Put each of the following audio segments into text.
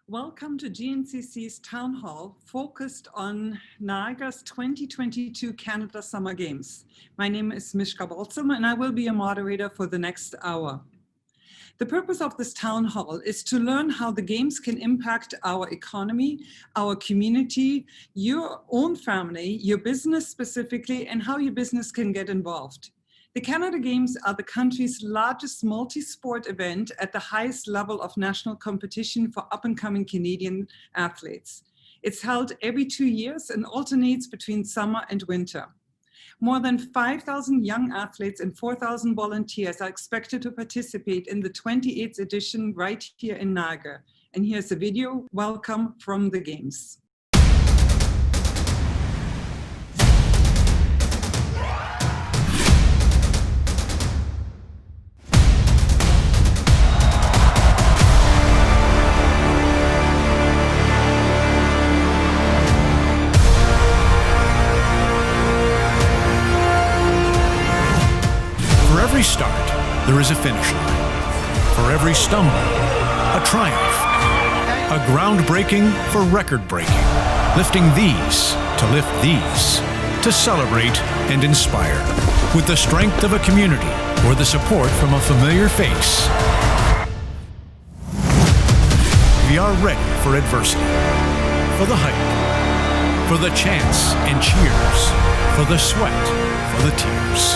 Welcome to GNCC's Town Hall, focused on Niagara's 2022 Canada Summer Games. My name is Mishka Balsom, and I will be a moderator for the next hour. The purpose of this town hall is to learn how the games can impact our economy, our community, your own family, your business specifically, and how your business can get involved. The Canada Games are the country's largest multi-sport event at the highest level of national competition for up-and-coming Canadian athletes. It's held every 2 years and alternates between summer and winter. More than 5,000 young athletes and 4,000 volunteers are expected to participate in the 28th edition right here in Niagara. And here's a video. Welcome from the Games. For every start, there is a finish line. For every stumble, a triumph. A groundbreaking for record-breaking. Lifting these to lift these. To celebrate and inspire. With the strength of a community or the support from a familiar face. We are ready for adversity. For the hype. For the chants and cheers. For the sweat. For the tears.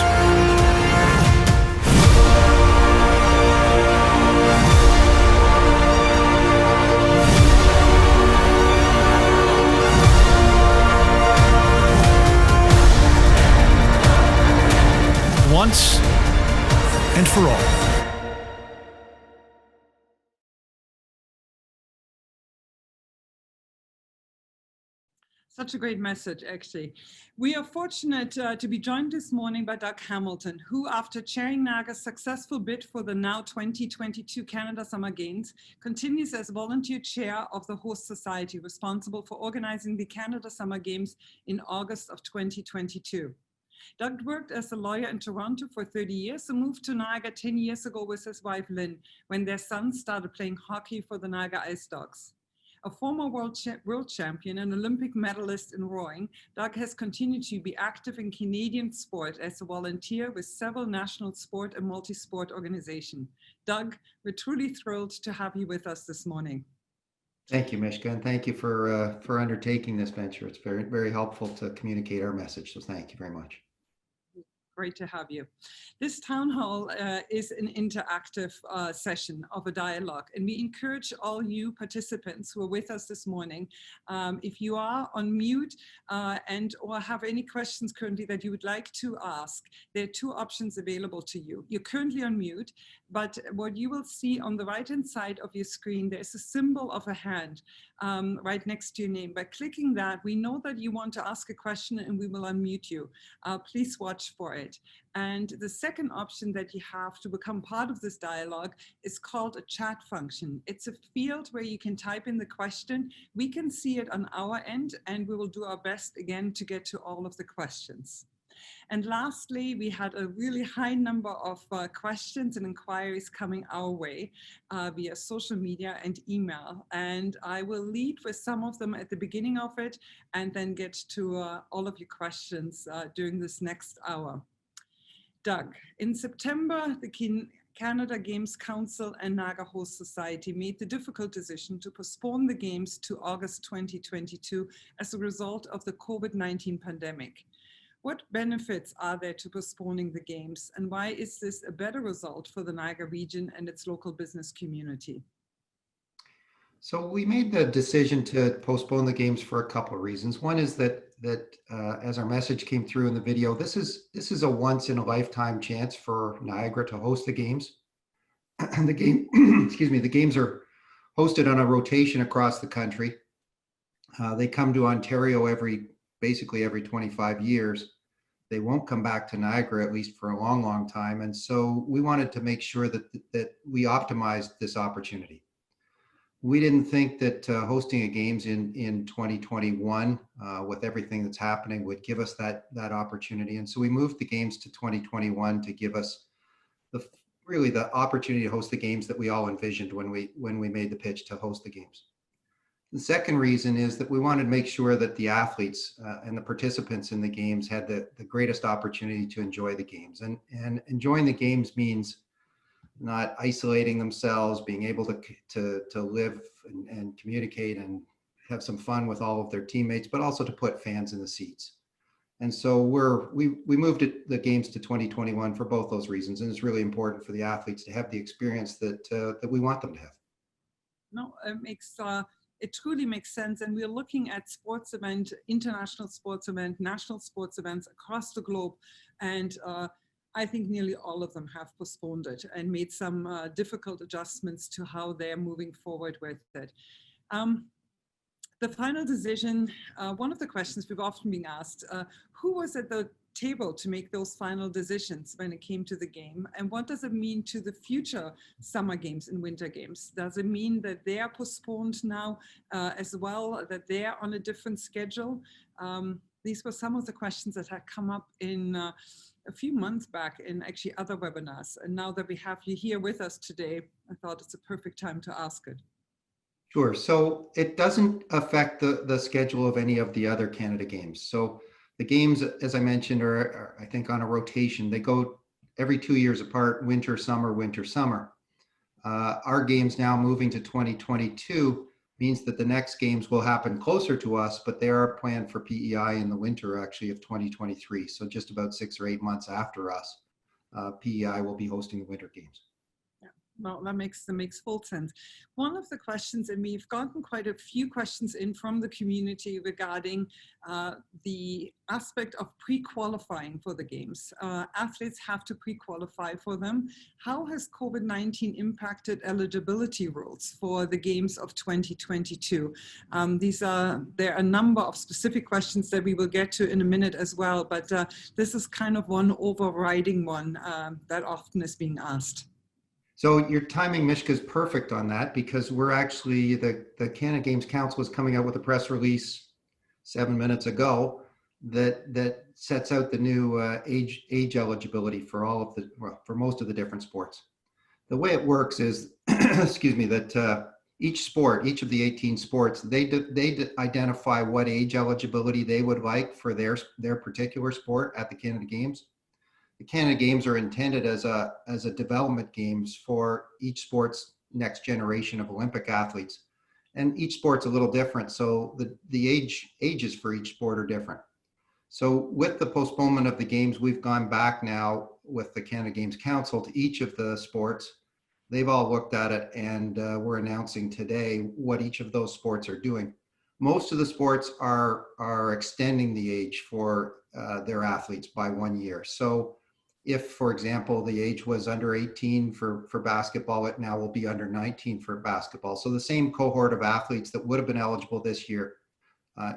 Once and for all. Such a great message, actually. We are fortunate to be joined this morning by Doug Hamilton, who, after chairing Niagara's successful bid for the now 2022 Canada Summer Games, continues as volunteer chair of the host society responsible for organizing the Canada Summer Games in August of 2022. Doug worked as a lawyer in Toronto for 30 years and moved to Niagara 10 years ago with his wife Lynn when their son started playing hockey for the Niagara Ice Dogs. A former world champion and Olympic medalist in rowing, Doug has continued to be active in Canadian sport as a volunteer with several national sport and multi-sport organizations. Doug, we're truly thrilled to have you with us this morning. Thank you, Mishka, and thank you for undertaking this venture. It's very, very helpful to communicate our message, so thank you very much. Great to have you. This town hall is an interactive session of a dialogue, and we encourage all you participants who are with us this morning, if you are on mute and or have any questions currently that you would like to ask, there are two options available to you. You're currently on mute, but what you will see on the right-hand side of your screen, there's a symbol of a hand right next to your name. By clicking that, we know that you want to ask a question and we will unmute you. Please watch for it. And the second option that you have to become part of this dialogue is called a chat function. It's a field where you can type in the question. We can see it on our end, and we will do our best again to get to all of the questions. And lastly, we had a really high number of questions and inquiries coming our way via social media and email. And I will lead with some of them at the beginning of it and then get to all of your questions during this next hour. Doug, in September, the Canada Games Council and Niagara Host Society made the difficult decision to postpone the Games to August 2022 as a result of the COVID-19 pandemic. What benefits are there to postponing the Games, and why is this a better result for the Niagara region and its local business community? So we made the decision to postpone the Games for a couple of reasons. One is that as our message came through in the video, this is a once-in-a-lifetime chance for Niagara to host the Games. And the Games are hosted on a rotation across the country. They come to Ontario basically every 25 years. They won't come back to Niagara, at least for a long, long time. And so we wanted to make sure that we optimized this opportunity. We didn't think that hosting a Games in 2021 with everything that's happening would give us that opportunity. And so we moved the Games to 2021 to give us really the opportunity to host the Games that we all envisioned when we made the pitch to host the Games. The second reason is that we wanted to make sure that the athletes and the participants in the games had the greatest opportunity to enjoy the games. And enjoying the games means not isolating themselves, being able to live and communicate and have some fun with all of their teammates, but also to put fans in the seats. And so we moved the games to 2021 for both those reasons. And it's really important for the athletes to have the experience that we want them to have. No, it truly makes sense. And we're looking at sports event, international sports event, national sports events across the globe. And I think nearly all of them have postponed it and made some difficult adjustments to how they're moving forward with it. The final decision, one of the questions we've often been asked, who was at the table to make those final decisions when it came to the game? And what does it mean to the future summer games and winter games? Does it mean that they are postponed now as well, that they are on a different schedule? These were some of the questions that had come up in a few months back in actually other webinars. And now that we have you here with us today, I thought it's a perfect time to ask it. Sure. So it doesn't affect the schedule of any of the other Canada games. So the games, as I mentioned, are I think on a rotation. They go every 2 years apart, winter, summer, winter, summer. Our games now moving to 2022 means that the next games will happen closer to us, but they are planned for PEI in the winter actually of 2023. So just about 6 or 8 months after us, PEI will be hosting the winter games. Well, that makes full sense. One of the questions, and we've gotten quite a few questions in from the community regarding the aspect of pre-qualifying for the games. Athletes have to pre-qualify for them. How has COVID-19 impacted eligibility rules for the games of 2022? There are a number of specific questions that we will get to in a minute as well, but this is kind of one overriding one that often is being asked. So your timing, Mishka, is perfect on that because we're actually, the Canada Games Council was coming out with a press release 7 minutes ago that sets out the new age eligibility for for most of the different sports. The way it works is, excuse me, that each of the 18 sports, they identify what age eligibility they would like for their particular sport at the Canada Games. The Canada Games are intended as a development games for each sport's next generation of Olympic athletes. And each sport's a little different. So the ages for each sport are different. So with the postponement of the games, we've gone back now with the Canada Games Council to each of the sports. They've all looked at it and we're announcing today what each of those sports are doing. Most of the sports are extending the age for their athletes by 1 year. So if, for example, the age was under 18 for basketball, it now will be under 19 for basketball. So the same cohort of athletes that would have been eligible this year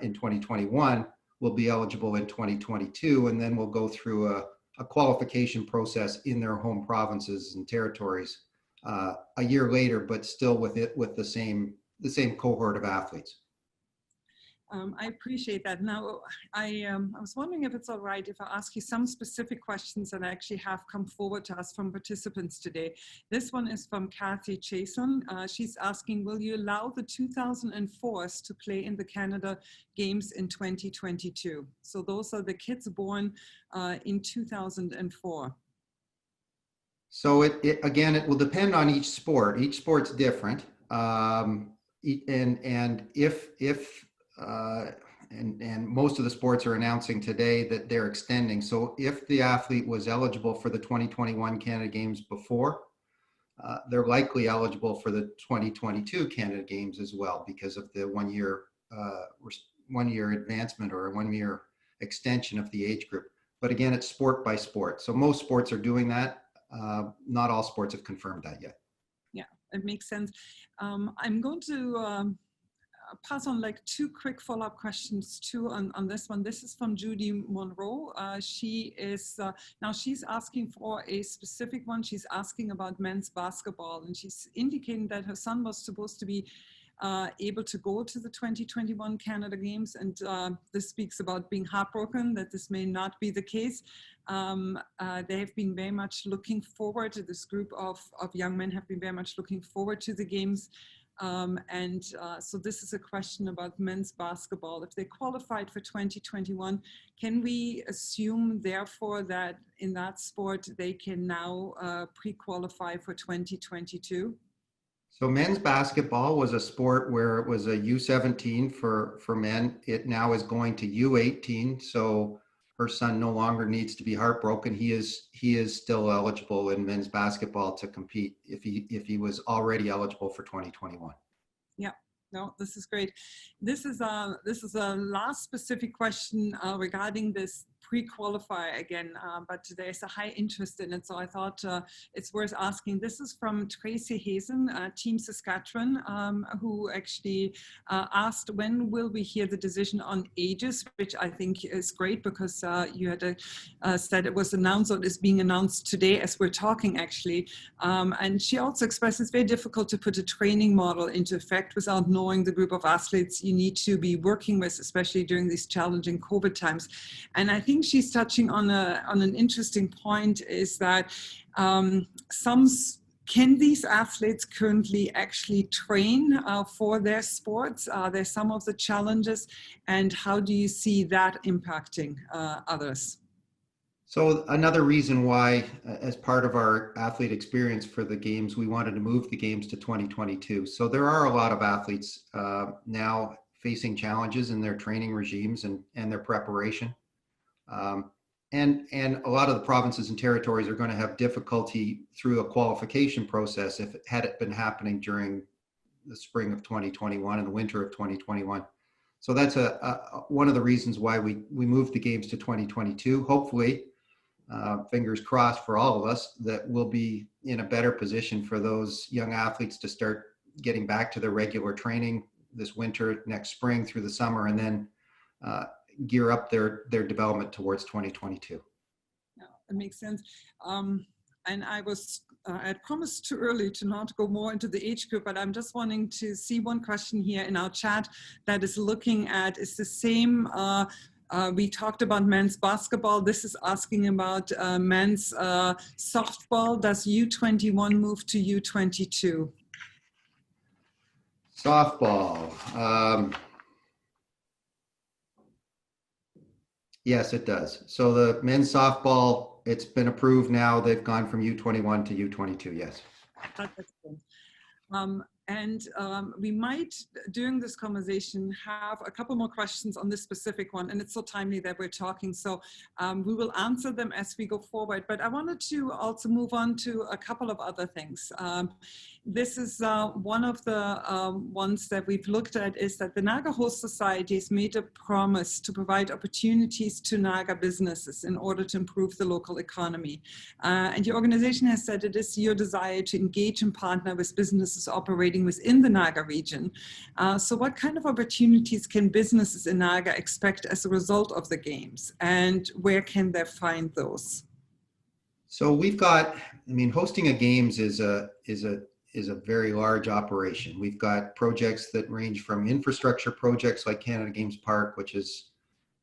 in 2021 will be eligible in 2022, and then we'll go through a qualification process in their home provinces and territories a year later, but still with the same cohort of athletes. I appreciate that. Now, I was wondering if it's all right if I ask you some specific questions that actually have come forward to us from participants today. This one is from Kathy Chason. She's asking, will you allow the 2004s to play in the Canada Games in 2022? So those are the kids born in 2004. So again, it will depend on each sport. Each sport's different. And most of the sports are announcing today that they're extending. So if the athlete was eligible for the 2021 Canada Games before, they're likely eligible for the 2022 Canada Games as well because of the 1 year advancement or a 1 year extension of the age group. But again, it's sport by sport. So most sports are doing that. Not all sports have confirmed that yet. Yeah, it makes sense. I'm going to pass on like 2 quick follow-up questions too on this one. This is from Judy Monroe. She is now she's asking for a specific one. She's asking about men's basketball, and she's indicating that her son was supposed to be able to go to the 2021 Canada Games, and this speaks about being heartbroken that this may not be the case. They have been very much looking forward to this group of young men have been very much looking forward to the games. So this is a question about men's basketball. If they qualified for 2021, can we assume therefore that in that sport they can now pre-qualify for 2022? So men's basketball was a sport where it was a U17 for men. It now is going to U18. So her son no longer needs to be heartbroken. He is still eligible in men's basketball to compete if he was already eligible for 2021. Yeah. No, this is great. This is a last specific question regarding this pre-qualify again, but there's a high interest in it, so I thought it's worth asking. This is from Tracy Hazen, Team Saskatchewan, who actually asked, when will we hear the decision on ages, which I think is great because you had said it was announced, or it is being announced today as we're talking actually. And she also expressed it's very difficult to put a training model into effect without knowing the group of athletes you need to be working with, especially during these challenging COVID times. And I think she's touching on an interesting point, is that can these athletes currently actually train for their sports? Are there some of the challenges, and how do you see that impacting others? So another reason why, as part of our athlete experience for the games, we wanted to move the games to 2022. So there are a lot of athletes now facing challenges in their training regimes and their preparation. And a lot of the provinces and territories are going to have difficulty through a qualification process had it been happening during the spring of 2021 and the winter of 2021. So that's one of the reasons why we moved the games to 2022. Hopefully, fingers crossed for all of us, that we'll be in a better position for those young athletes to start getting back to their regular training this winter, next spring, through the summer, and then gear up their development towards 2022. Yeah, it makes sense. And I had promised too early to not go more into the age group, but I'm just wanting to see one question here in our chat that is looking at, is the same, we talked about men's basketball. This is asking about men's softball. Does U21 move to U22? Softball. Yes, it does. So the men's softball, it's been approved now. They've gone from U21 to U22, yes. That's excellent. We might, during this conversation, have a couple more questions on this specific one, and it's so timely that we're talking, so we will answer them as we go forward. But I wanted to also move on to a couple of other things. This is one of the ones that we've looked at, is that the Niagara Host Society has made a promise to provide opportunities to Niagara businesses in order to improve the local economy. And your organization has said it is your desire to engage and partner with businesses operating within the Niagara region. So what kind of opportunities can businesses in Niagara expect as a result of the games, and where can they find those? So we've got, hosting a games is a very large operation. We've got projects that range from infrastructure projects like Canada Games Park, which is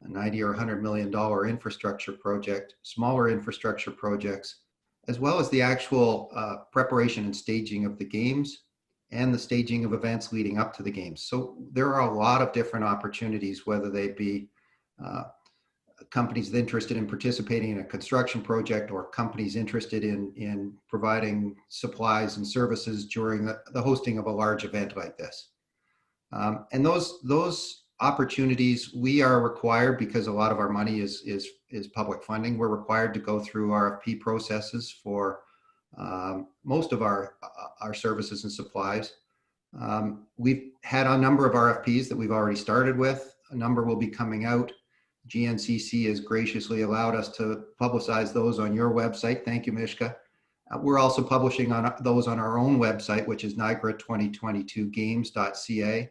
a $90 or $100 million infrastructure project, smaller infrastructure projects, as well as the actual preparation and staging of the games and the staging of events leading up to the games. So there are a lot of different opportunities, whether they be companies interested in participating in a construction project, or companies interested in providing supplies and services during the hosting of a large event like this. And those opportunities, we are required, because a lot of our money is public funding, we're required to go through RFP processes for most of our services and supplies. We've had a number of RFPs that we've already started with. A number will be coming out. GNCC has graciously allowed us to publicize those on your website. Thank you, Mishka. We're also publishing those on our own website, which is Niagara2022games.ca,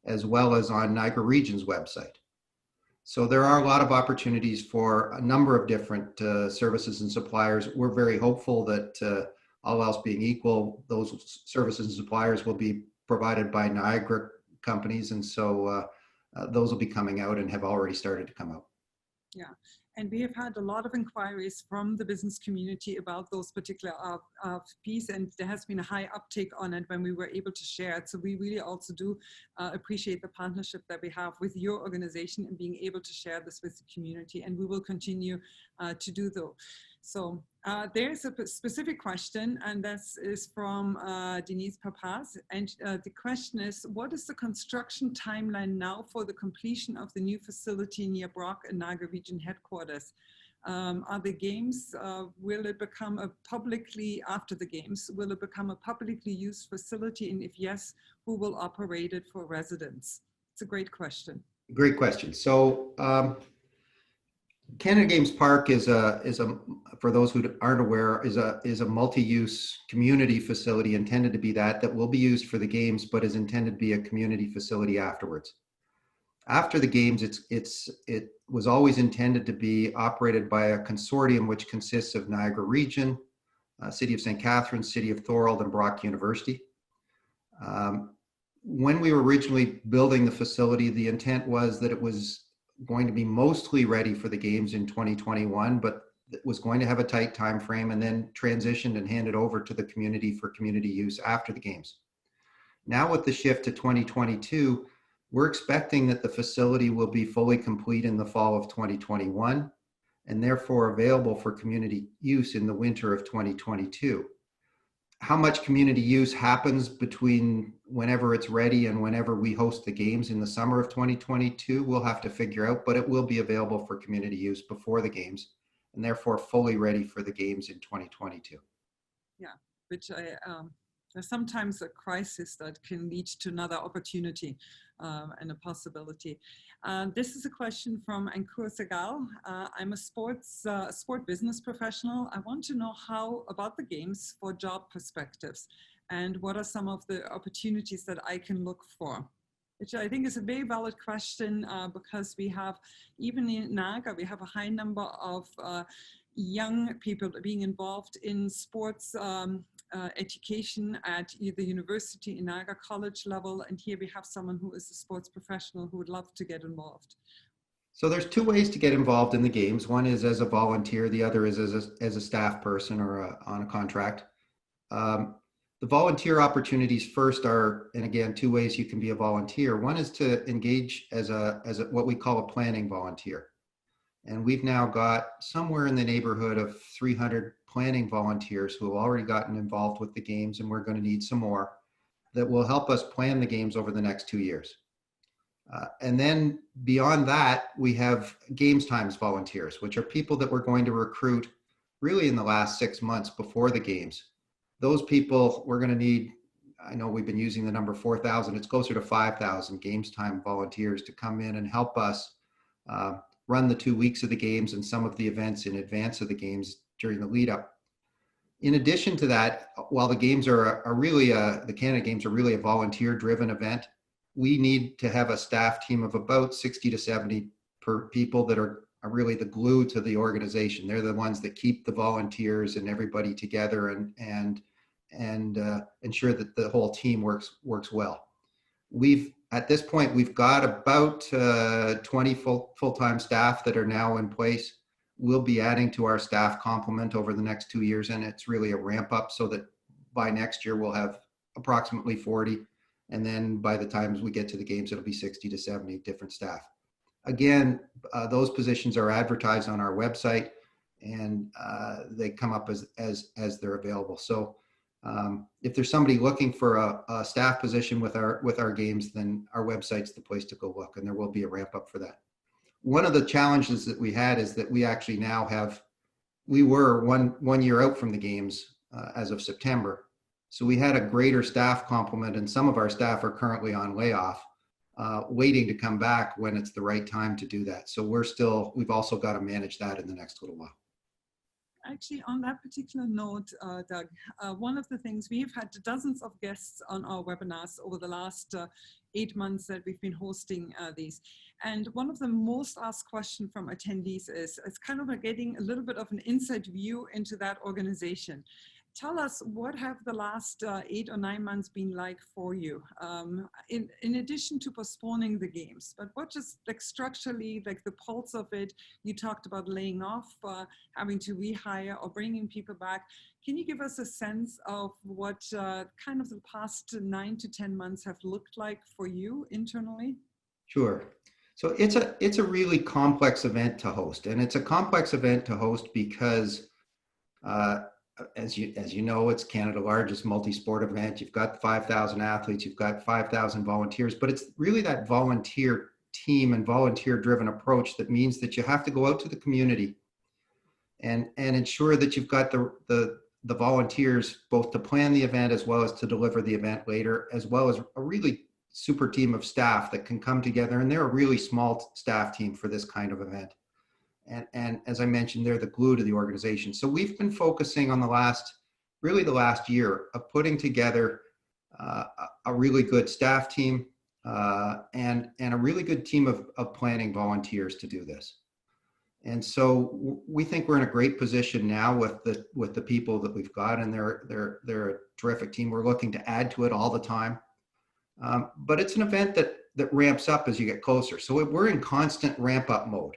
as well as on Niagara Region's website. So there are a lot of opportunities for a number of different services and suppliers. We're very hopeful that all else being equal, those services and suppliers will be provided by Niagara companies. And so those will be coming out and have already started to come out. Yeah. And we have had a lot of inquiries from the business community about those particular fees, and there has been a high uptake on it when we were able to share it. So we really also do appreciate the partnership that we have with your organization and being able to share this with the community, and we will continue to do so. There's a specific question, and this is from Denise Papaz. And the question is, what is the construction timeline now for the completion of the new facility near Brock and Niagara Region headquarters? Are the games, will it become a publicly, after the games, will it become a publicly used facility? And if yes, who will operate it for residents? It's a great question. Great question. So Canada Games Park is a for those who aren't aware, is a multi-use community facility intended to be that will be used for the games, but is intended to be a community facility afterwards. After the games, it was always intended to be operated by a consortium which consists of Niagara Region, City of St. Catharines, City of Thorold, and Brock University. When we were originally building the facility, the intent was that it was going to be mostly ready for the games in 2021, but it was going to have a tight time frame and then transitioned and handed over to the community for community use after the games. Now with the shift to 2022, we're expecting that the facility will be fully complete in the fall of 2021 and therefore available for community use in the winter of 2022. How much community use happens between whenever it's ready and whenever we host the games in the summer of 2022, we'll have to figure out, but it will be available for community use before the games and therefore fully ready for the games in 2022. Yeah, which there's sometimes a crisis that can lead to another opportunity and a possibility. This is a question from Ankur Segal. I'm a sport business professional. I want to know how about the games for job perspectives and what are some of the opportunities that I can look for? Which I think is a very valid question because we have, even in Niagara, we have a high number of young people being involved in sports education at either university in Niagara college level, and here we have someone who is a sports professional who would love to get involved. So there's two ways to get involved in the games. One is as a volunteer, the other is as a staff person or on a contract. The volunteer opportunities first are, and again, two ways you can be a volunteer. One is to engage as what we call a planning volunteer. And we've now got somewhere in the neighborhood of 300 planning volunteers who have already gotten involved with the games, and we're going to need some more that will help us plan the games over the next 2 years. And then beyond that, we have Games Times volunteers, which are people that we're going to recruit really in the last 6 months before the games. Those people we're going to need, I know we've been using the number 4,000, it's closer to 5,000 Games Time volunteers to come in and help us run the 2 weeks of the games and some of the events in advance of the games during the lead up. In addition to that, while the games are really, the Canada Games are really a volunteer driven event, we need to have a staff team of about 60 to 70 people that are really the glue to the organization. They're the ones that keep the volunteers and everybody together and ensure that the whole team works well. At this point, we've got about 20 full-time staff that are now in place. We'll be adding to our staff complement over the next 2 years, and it's really a ramp up so that by next year we'll have approximately 40. And then by the time we get to the games, it'll be 60 to 70 different staff. Again, those positions are advertised on our website and they come up as they're available. So if there's somebody looking for a staff position with our games, then our website's the place to go look, and there will be a ramp up for that. One of the challenges that we had is that we actually now we were one year out from the games as of September. So we had a greater staff complement, and some of our staff are currently on layoff, waiting to come back when it's the right time to do that. So we've also got to manage that in the next little while. Actually, on that particular note, Doug, one of the things, we've had dozens of guests on our webinars over the last 8 months that we've been hosting these. And one of the most asked questions from attendees is, it's kind of like getting a little bit of an inside view into that organization. tell us, what have the last 8 or 9 months been like for you? In addition to postponing the games, but what just like structurally, like the pulse of it, you talked about laying off, having to rehire or bringing people back. Can you give us a sense of what kind of the past 9 to 10 months have looked like for you internally? Sure. So it's a really complex event to host, and it's a complex event to host because as you know, it's Canada's largest multi-sport event. You've got 5,000 athletes, you've got 5,000 volunteers, but it's really that volunteer team and volunteer-driven approach that means that you have to go out to the community and ensure that you've got the volunteers both to plan the event as well as to deliver the event later, as well as a really super team of staff that can come together. And they're a really small staff team for this kind of event. And as I mentioned, they're the glue to the organization. So we've been focusing on the last year of putting together a really good staff team and a really good team of planning volunteers to do this. And so we think we're in a great position now with the people that we've got, and they're a terrific team. We're looking to add to it all the time. But it's an event that ramps up as you get closer. So we're in constant ramp up mode.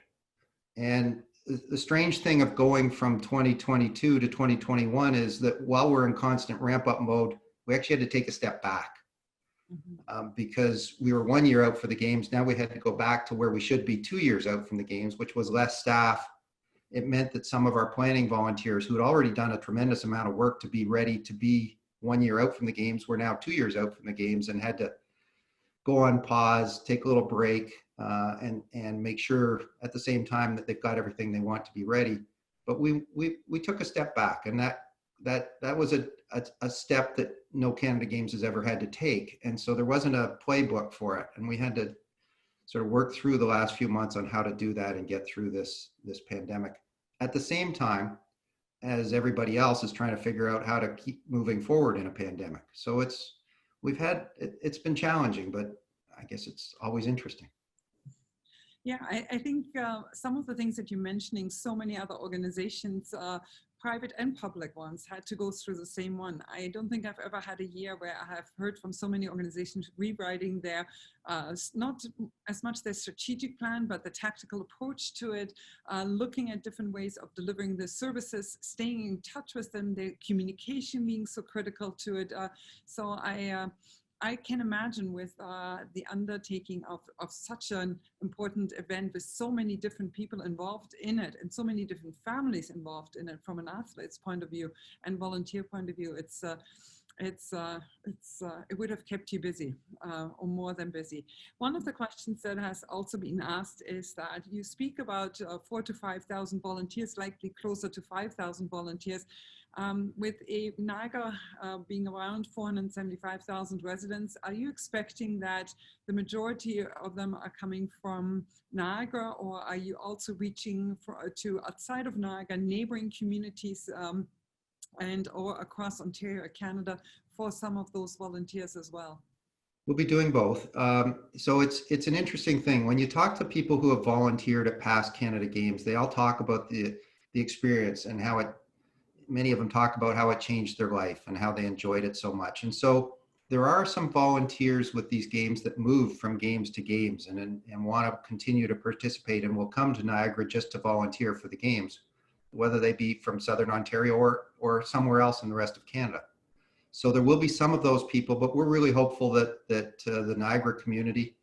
And the strange thing of going from 2022 to 2021 is that while we're in constant ramp up mode, we actually had to take a step back because we were 1 year out for the games. Now we had to go back to where we should be 2 years out from the games, which was less staff. It meant that some of our planning volunteers who had already done a tremendous amount of work to be ready to be 1 year out from the games were now 2 years out from the games and had to go on pause, take a little break, and make sure at the same time that they've got everything they want to be ready. But we took a step back, and that was a step that no Canada Games has ever had to take. And so there wasn't a playbook for it, and we had to sort of work through the last few months on how to do that and get through this pandemic. At the same time, as everybody else is trying to figure out how to keep moving forward in a pandemic. So it's been challenging, but I guess it's always interesting. Yeah, I think some of the things that you're mentioning, so many other organizations, private and public ones, had to go through the same one. I don't think I've ever had a year where I have heard from so many organizations rewriting their, not as much their strategic plan, but the tactical approach to it, looking at different ways of delivering the services, staying in touch with them, their communication being so critical to it. So I can imagine with the undertaking of such an important event with so many different people involved in it and so many different families involved in it from an athlete's point of view and volunteer point of view, it would have kept you busy or more than busy. One of the questions that has also been asked is that you speak about 4,000 to 5,000 volunteers, likely closer to 5,000 volunteers. With Niagara being around 475,000 residents, are you expecting that the majority of them are coming from Niagara, or are you also reaching to outside of Niagara, neighboring communities or across Ontario, Canada, for some of those volunteers as well? We'll be doing both. So it's an interesting thing. When you talk to people who have volunteered at past Canada Games, they all talk about the experience and how many of them talk about how it changed their life and how they enjoyed it so much. And so there are some volunteers with these games that move from games to games and want to continue to participate and will come to Niagara just to volunteer for the games, whether they be from Southern Ontario or somewhere else in the rest of Canada. So there will be some of those people, but we're really hopeful that the Niagara community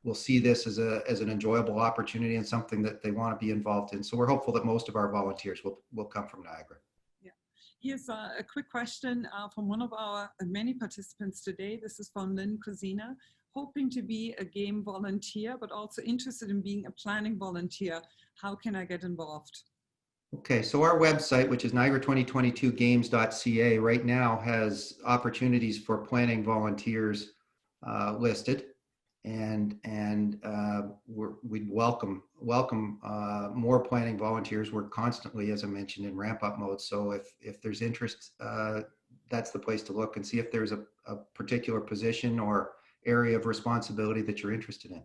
will see this as an enjoyable opportunity and something that they want to be involved in. So we're hopeful that most of our volunteers will come from Niagara. Yeah. Here's a quick question from one of our many participants today. This is from Lynn Cozina, hoping to be a game volunteer, but also interested in being a planning volunteer. How can I get involved? Okay, so our website, which is Niagara2022games.ca, right now has opportunities for planning volunteers listed. And we'd welcome more planning volunteers. We're constantly, as I mentioned, in ramp up mode. So if there's interest, that's the place to look and see if there's a particular position or area of responsibility that you're interested in.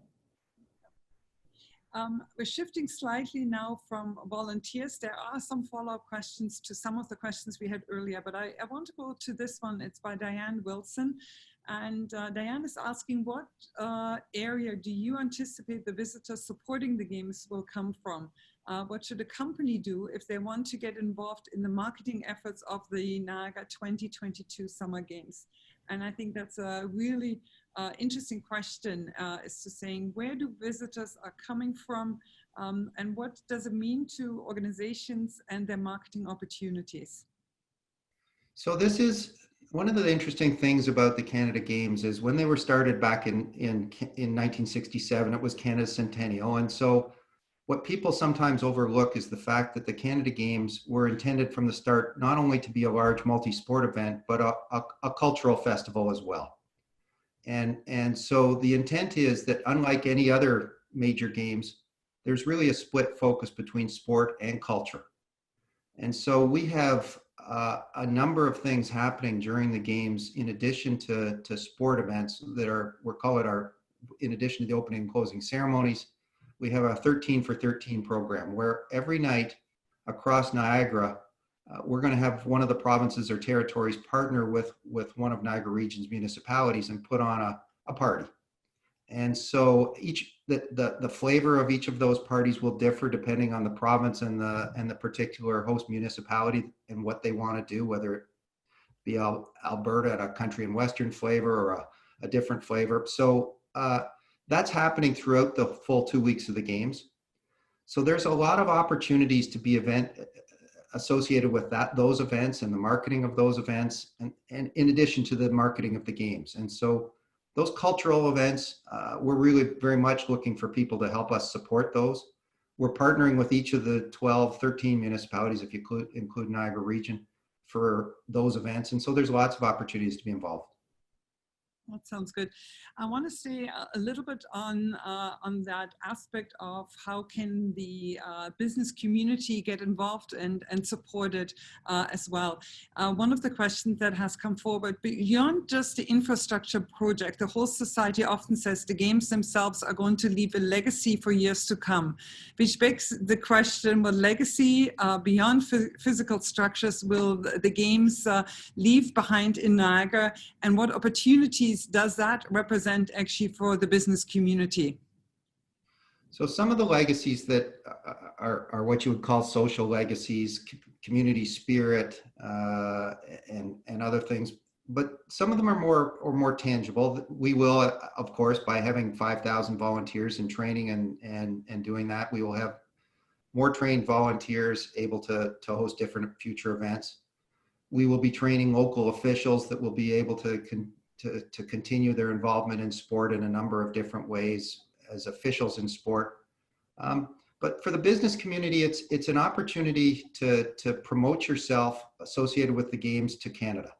We're shifting slightly now from volunteers. There are some follow-up questions to some of the questions we had earlier, but I want to go to this one. It's by Diane Wilson. And Diane is asking, what area do you anticipate the visitors supporting the games will come from? What should a company do if they want to get involved in the marketing efforts of the Niagara 2022 Summer Games? And I think that's a really interesting question, is to saying, where do visitors are coming from, and what does it mean to organizations and their marketing opportunities? So this is one of the interesting things about the Canada Games is when they were started back in 1967, it was Canada's centennial. And so what people sometimes overlook is the fact that the Canada Games were intended from the start not only to be a large multi-sport event, but a cultural festival as well. And so the intent is that unlike any other major games, there's really a split focus between sport and culture. And so we have a number of things happening during the games in addition to sport events that are, we'll call it our, in addition to the opening and closing ceremonies, we have a 13 for 13 program where every night across Niagara, we're going to have one of the provinces or territories partner with one of Niagara Region's municipalities and put on a party. And so the flavor of each of those parties will differ depending on the province and the particular host municipality and what they want to do, whether it be Alberta at a country and western flavor or a different flavor. So that's happening throughout the full 2 weeks of the games. So there's a lot of opportunities to be associated with those events and the marketing of those events, and in addition to the marketing of the games. And so those cultural events, we're really very much looking for people to help us support those. We're partnering with each of the 12, 13 municipalities, if you include Niagara Region, for those events. And so there's lots of opportunities to be involved. That sounds good. I want to say a little bit on that aspect of how can the business community get involved and support it as well. One of the questions that has come forward, beyond just the infrastructure project, the whole society often says the games themselves are going to leave a legacy for years to come, which begs the question, what legacy beyond physical structures will the games leave behind in Niagara, and what opportunities does that represent actually for the business community? So some of the legacies that are what you would call social legacies, community spirit, and other things, but some of them are more tangible. We will, of course, by having 5,000 volunteers in training and doing that, we will have more trained volunteers able to host different future events. We will be training local officials that will be able to continue their involvement in sport in a number of different ways as officials in sport. But for the business community, it's an opportunity to promote yourself associated with the games to Canada,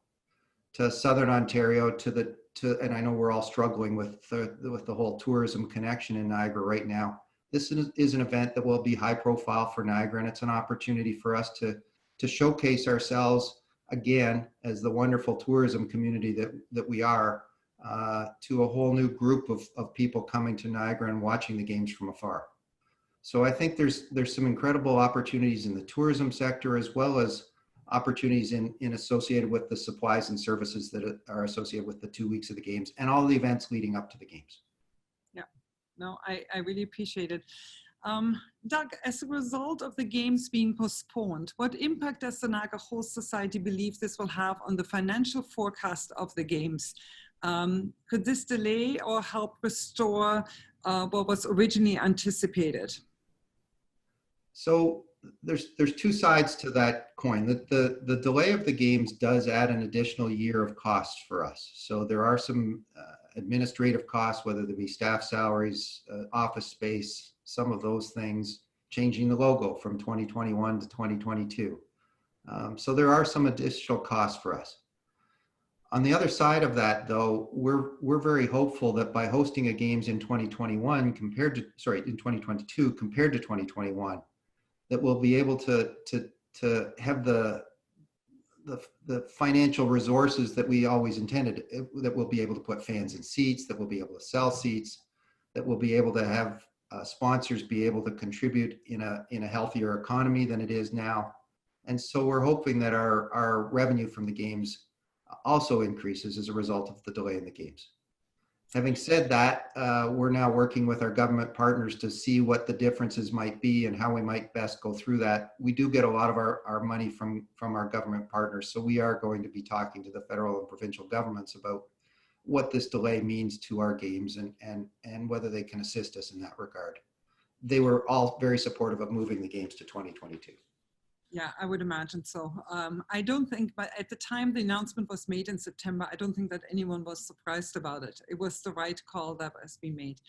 to Southern Ontario, and I know we're all struggling with the whole tourism connection in Niagara right now. This is an event that will be high profile for Niagara, and it's an opportunity for us to showcase ourselves again as the wonderful tourism community that we are, to a whole new group of people coming to Niagara and watching the games from afar. So I think there's some incredible opportunities in the tourism sector, as well as opportunities in associated with the supplies and services that are associated with the 2 weeks of the games and all the events leading up to the games. Yeah, no, I really appreciate it. Doug, as a result of the games being postponed, what impact does the Niagara Host Society believe this will have on the financial forecast of the games? Could this delay or help restore what was originally anticipated? So there's two sides to that coin. The delay of the games does add an additional year of costs for us. So there are some administrative costs, whether they be staff salaries, office space, some of those things, changing the logo from 2021 to 2022. So there are some additional costs for us. On the other side of that, though, we're very hopeful that by hosting a games in 2022 compared to 2021, that we'll be able to have the financial resources that we always intended, that we'll be able to put fans in seats, that we'll be able to sell seats, that we'll be able to have sponsors be able to contribute in a healthier economy than it is now. And so we're hoping that our revenue from the games also increases as a result of the delay in the games. Having said that, we're now working with our government partners to see what the differences might be and how we might best go through that. We do get a lot of our money from our government partners, so we are going to be talking to the federal and provincial governments about what this delay means to our games and whether they can assist us in that regard. They were all very supportive of moving the games to 2022. Yeah, I would imagine so. I don't think, but at the time the announcement was made in September, I don't think that anyone was surprised about it. It was the right call that has been made.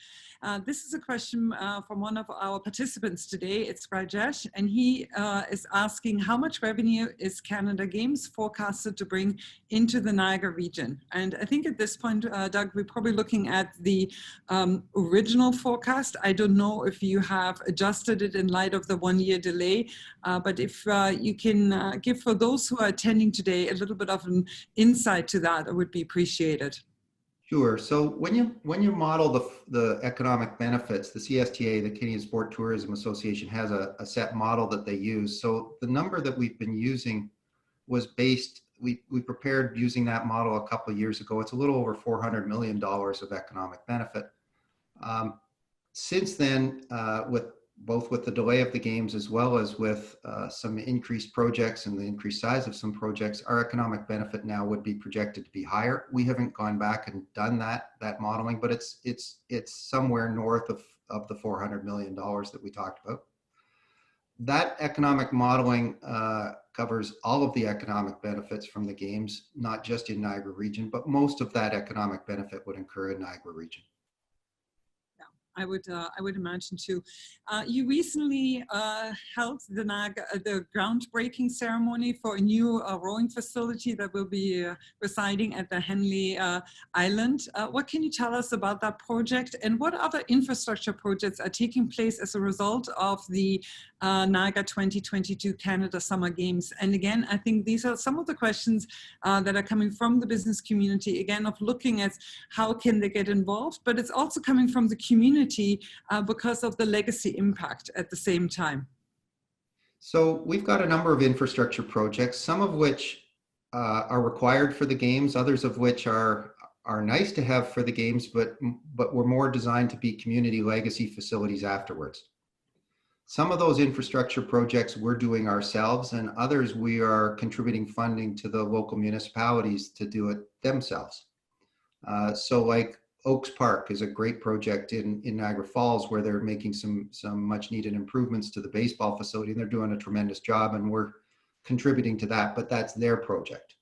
This is a question from one of our participants today. It's Rajesh, and he is asking, how much revenue is Canada Games forecasted to bring into the Niagara region? And I think at this point, Doug, we're probably looking at the original forecast. I don't know if you have adjusted it in light of the 1-year delay, but if you can give for those who are attending today a little bit of an insight to that, it would be appreciated. Sure. So when you model the economic benefits, the CSTA, the Canadian Sport Tourism Association, has a set model that they use. So the number that we've been using was based, we prepared using that model a couple of years ago. It's a little over $400 million of economic benefit. Since then, both with the delay of the games as well as with some increased projects and the increased size of some projects, our economic benefit now would be projected to be higher. We haven't gone back and done that modeling, but it's somewhere north of the $400 million that we talked about. That economic modeling covers all of the economic benefits from the games, not just in Niagara region, but most of that economic benefit would occur in Niagara region. I would imagine too. You recently held the groundbreaking ceremony for a new rowing facility that will be residing at the Henley Island. What can you tell us about that project, and what other infrastructure projects are taking place as a result of the Niagara 2022 Canada Summer Games? And again, I think these are some of the questions that are coming from the business community, again, of looking at how can they get involved, but it's also coming from the community because of the legacy impact at the same time. So we've got a number of infrastructure projects, some of which are required for the games, others of which are nice to have for the games, but were more designed to be community legacy facilities afterwards. Some of those infrastructure projects we're doing ourselves, and others we are contributing funding to the local municipalities to do it themselves. So like Oaks Park is a great project in Niagara Falls, where they're making some much needed improvements to the baseball facility, and they're doing a tremendous job, and we're contributing to that, but that's their project.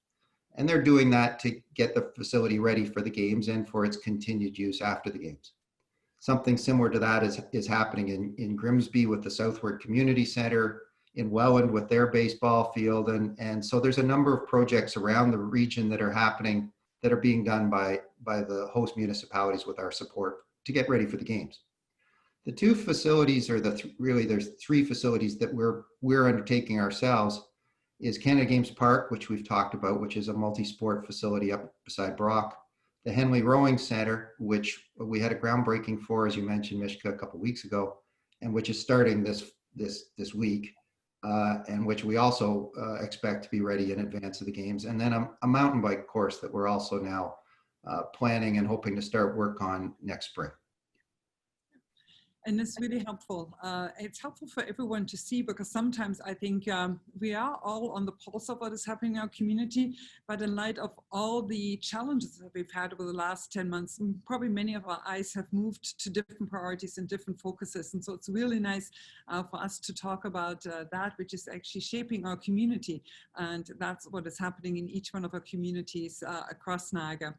And they're doing that to get the facility ready for the games and for its continued use after the games. Something similar to that is happening in Grimsby with the Southward Community Center, in Welland with their baseball field, and so there's a number of projects around the region that are happening that are being done by the host municipalities with our support to get ready for the games. The two facilities, or really there's three facilities that we're undertaking ourselves, is Canada Games Park, which we've talked about, which is a multi-sport facility up beside Brock. The Henley Rowing Center, which we had a groundbreaking for, as you mentioned, Mishka, a couple of weeks ago, and which is starting this week. And which we also expect to be ready in advance of the games. And then a mountain bike course that we're also now planning and hoping to start work on next spring. And it's really helpful. It's helpful for everyone to see, because sometimes I think we are all on the pulse of what is happening in our community, but in light of all the challenges that we've had over the last 10 months, probably many of our eyes have moved to different priorities and different focuses. And so it's really nice for us to talk about that, which is actually shaping our community. And that's what is happening in each one of our communities across Niagara.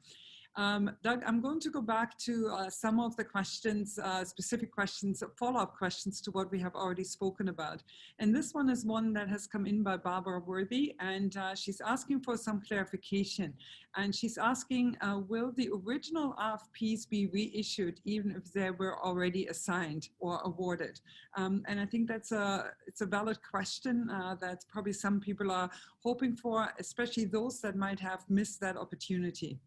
Doug, I'm going to go back to some of the questions, specific questions, follow-up questions to what we have already spoken about. And this one is one that has come in by Barbara Worthy, and she's asking for some clarification. And she's asking, will the original RFPs be reissued even if they were already assigned or awarded? And I think it's a valid question that probably some people are hoping for, especially those that might have missed that opportunity.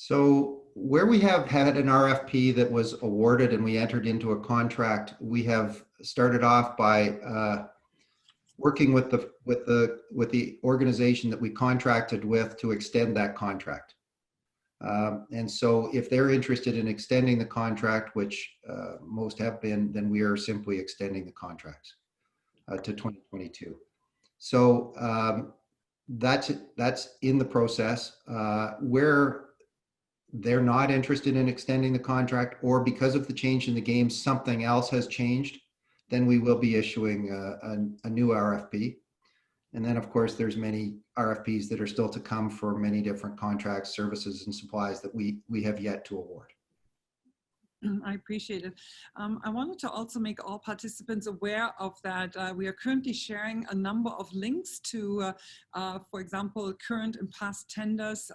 So where we have had an RFP that was awarded and we entered into a contract, we have started off by working with the organization that we contracted with to extend that contract. And so if they're interested in extending the contract, which most have been, then we are simply extending the contracts to 2022. So that's in the process. Where they're not interested in extending the contract, or because of the change in the game, something else has changed, then we will be issuing a new RFP. And then, of course, there's many RFPs that are still to come for many different contracts, services, and supplies that we have yet to award. I appreciate it. I wanted to also make all participants aware of that. We are currently sharing a number of links to, for example, current and past tenders,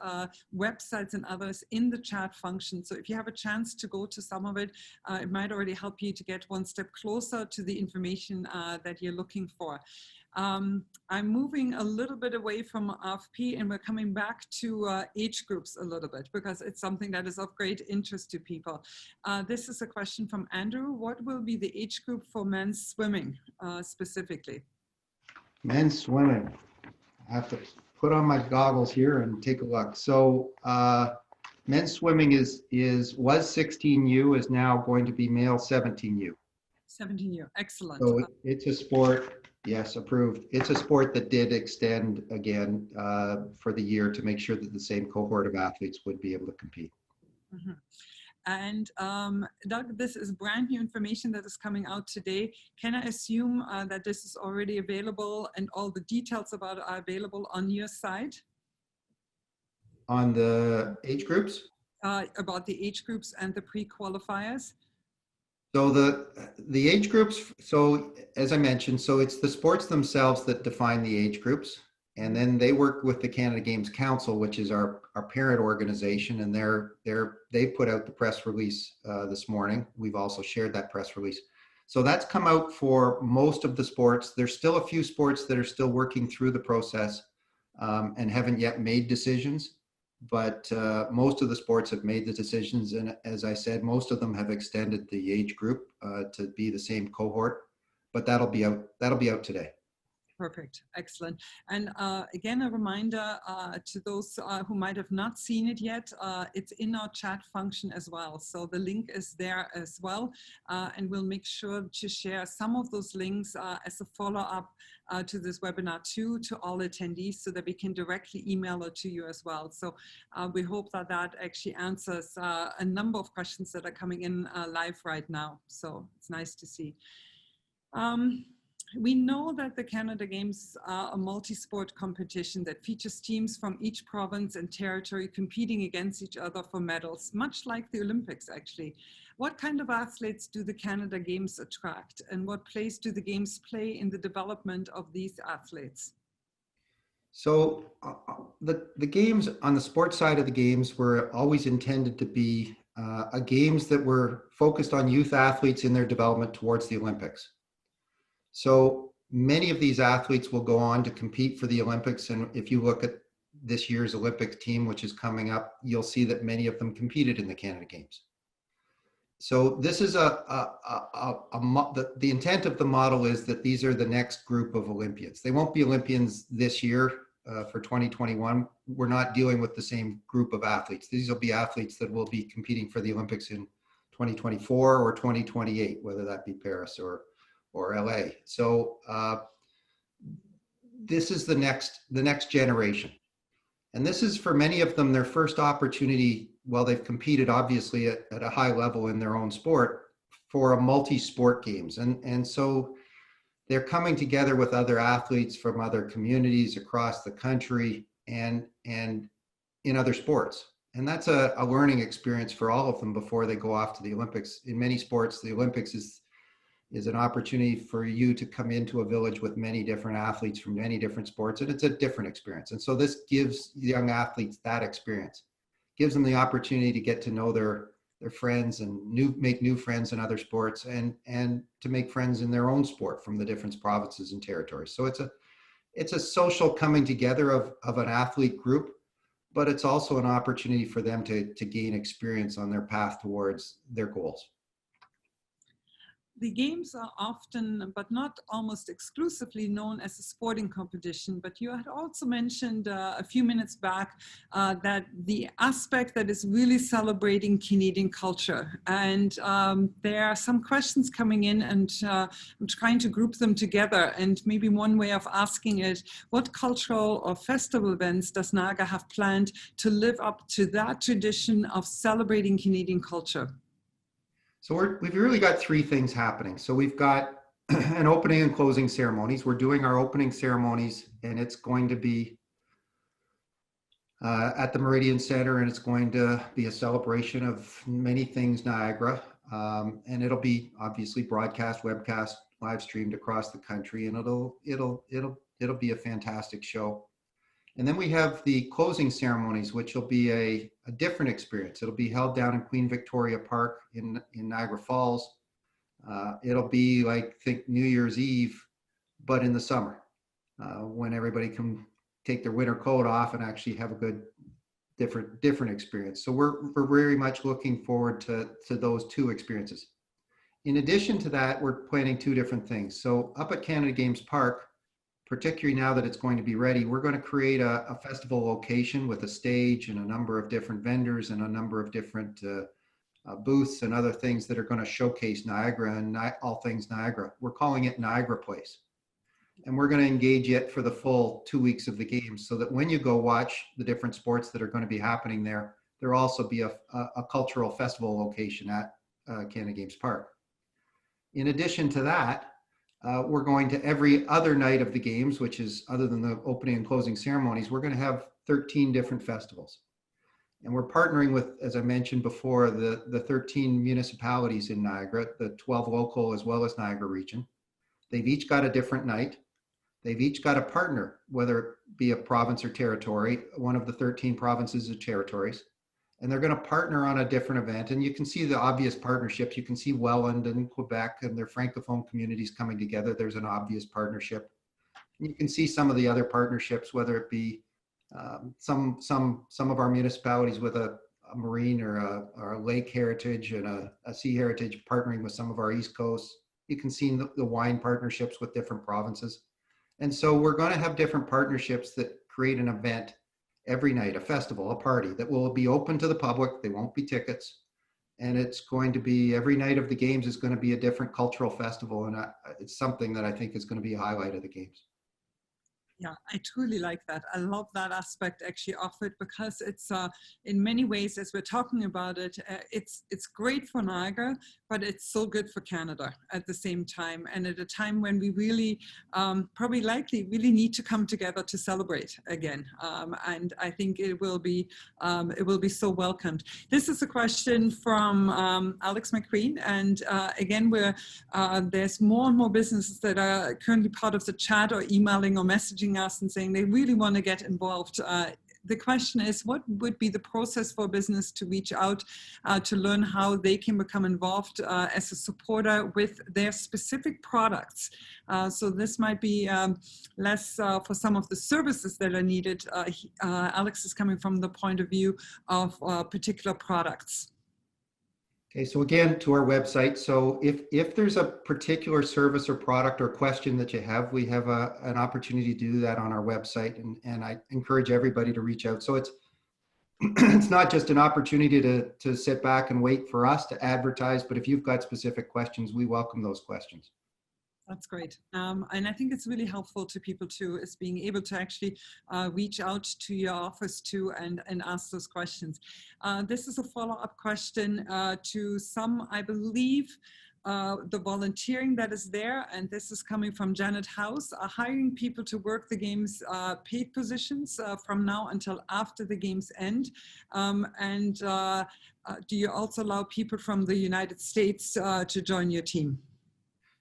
websites and others in the chat function. So if you have a chance to go to some of it, it might already help you to get one step closer to the information that you're looking for. I'm moving a little bit away from RFP and we're coming back to age groups a little bit because it's something that is of great interest to people. This is a question from Andrew. What will be the age group for men's swimming specifically? Men's swimming. I have to put on my goggles here and take a look. So men's swimming was 16U, is now going to be male 17U. 17U, excellent. So it's a sport. Yes, approved. It's a sport that did extend again for the year to make sure that the same cohort of athletes would be able to compete. Mm-hmm. And Doug, this is brand new information that is coming out today. Can I assume that this is already available and all the details about it are available on your site? On the age groups? About the age groups and the pre-qualifiers? So the age groups, so as I mentioned, so it's the sports themselves that define the age groups. And then they work with the Canada Games Council, which is our parent organization. And they put out the press release this morning. We've also shared that press release. So that's come out for most of the sports. There's still a few sports that are still working through the process and haven't yet made decisions. But most of the sports have made the decisions, and as I said, most of them have extended the age group to be the same cohort. But that'll be out today. Perfect, excellent. And again, a reminder to those who might have not seen it yet, it's in our chat function as well. So the link is there as well. And we'll make sure to share some of those links as a follow-up to this webinar too, to all attendees so that we can directly email it to you as well. So we hope that that actually answers a number of questions that are coming in live right now. So it's nice to see. We know that the Canada Games are a multi-sport competition that features teams from each province and territory competing against each other for medals, much like the Olympics actually. What kind of athletes do the Canada Games attract, and what place do the Games play in the development of these athletes? So the games, on the sports side of the games, were always intended to be games that were focused on youth athletes in their development towards the Olympics. So many of these athletes will go on to compete for the Olympics. And if you look at this year's Olympic team, which is coming up, you'll see that many of them competed in the Canada Games. So this is the intent of the model is that these are the next group of Olympians. They won't be Olympians this year for 2021. We're not dealing with the same group of athletes. These will be athletes that will be competing for the Olympics in 2024 or 2028, whether that be Paris or LA. So this is the next generation. And this is for many of them their first opportunity, while they've competed obviously at a high level in their own sport, for a multi-sport games. And so they're coming together with other athletes from other communities across the country and in other sports. And that's a learning experience for all of them before they go off to the Olympics. In many sports, the Olympics is an opportunity for you to come into a village with many different athletes from many different sports, and it's a different experience. And so this gives young athletes that experience, gives them the opportunity to get to know their friends and make new friends in other sports and to make friends in their own sport from the different provinces and territories. So it's a social coming together of an athlete group, but it's also an opportunity for them to gain experience on their path towards their goals. The games are often, but not almost exclusively, known as a sporting competition. But you had also mentioned a few minutes back that the aspect that is really celebrating Canadian culture. And there are some questions coming in, and I'm trying to group them together. And maybe one way of asking it, what cultural or festival events does Niagara have planned to live up to that tradition of celebrating Canadian culture? So we've really got three things happening. So we've got an opening and closing ceremonies. We're doing our opening ceremonies, and it's going to be at the Meridian Center, and it's going to be a celebration of many things Niagara. And it'll be obviously broadcast, webcast, live streamed across the country, and it'll be a fantastic show. And then we have the closing ceremonies, which will be a different experience. It'll be held down in Queen Victoria Park in Niagara Falls. It'll be like, think New Year's Eve, but in the summer, when everybody can take their winter coat off and actually have a good, different experience. So we're very much looking forward to those two experiences. In addition to that, we're planning two different things. So up at Canada Games Park, particularly now that it's going to be ready, we're going to create a festival location with a stage and a number of different vendors and a number of different booths and other things that are going to showcase Niagara and all things Niagara. We're calling it Niagara Place. And we're going to engage it for the full 2 weeks of the games, so that when you go watch the different sports that are going to be happening there, there'll also be a cultural festival location at Canada Games Park. In addition to that, we're going to every other night of the games, which is other than the opening and closing ceremonies, we're going to have 13 different festivals. And we're partnering with, as I mentioned before, the 13 municipalities in Niagara, the 12 local as well as Niagara region. They've each got a different night. They've each got a partner, whether it be a province or territory, one of the 13 provinces or territories. And they're going to partner on a different event. And you can see the obvious partnerships. You can see Welland and Quebec and their Francophone communities coming together. There's an obvious partnership. And you can see some of the other partnerships, whether it be some of our municipalities with a marine or a lake heritage and a sea heritage partnering with some of our East Coast. You can see the wine partnerships with different provinces. And so we're going to have different partnerships that create an event every night, a festival, a party that will be open to the public. They won't be tickets. And it's going to be, every night of the games is going to be a different cultural festival. And it's something that I think is going to be a highlight of the games. Yeah, I truly like that. I love that aspect actually of it, because it's in many ways, as we're talking about it, it's great for Niagara, but it's so good for Canada at the same time. And at a time when we really, probably likely really need to come together to celebrate again. And I think it will be so welcomed. This is a question from Alex McQueen. And again, there's more and more businesses that are currently part of the chat or emailing or messaging us and saying they really want to get involved. The question is, what would be the process for a business to reach out to learn how they can become involved as a supporter with their specific products? So this might be less for some of the services that are needed. Alex is coming from the point of view of particular products. Okay, so again, to our website. So if there's a particular service or product or question that you have, we have an opportunity to do that on our website, and I encourage everybody to reach out. So it's not just an opportunity to sit back and wait for us to advertise, but if you've got specific questions, we welcome those questions. That's great. And I think it's really helpful to people too, is being able to actually reach out to your office too and ask those questions. This is a follow-up question to some, I believe, the volunteering that is there, and this is coming from Janet House, hiring people to work the games paid positions from now until after the games end. Do you also allow people from the United States to join your team?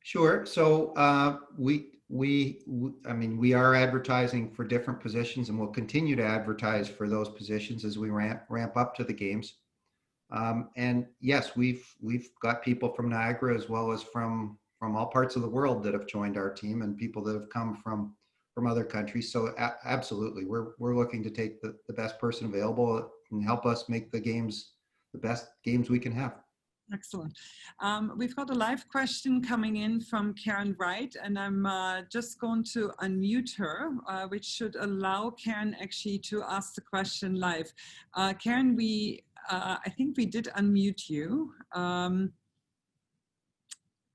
Sure. So I mean, we are advertising for different positions, and we'll continue to advertise for those positions as we ramp up to the games. And yes, we've got people from Niagara as well as from all parts of the world that have joined our team, and people that have come from from other countries. So absolutely, we're looking to take the best person available and help us make the games the best games we can have. Excellent. We've got a live question coming in from Karen Wright, and I'm just going to unmute her, which should allow Karen actually to ask the question live. Karen, I think we did unmute you.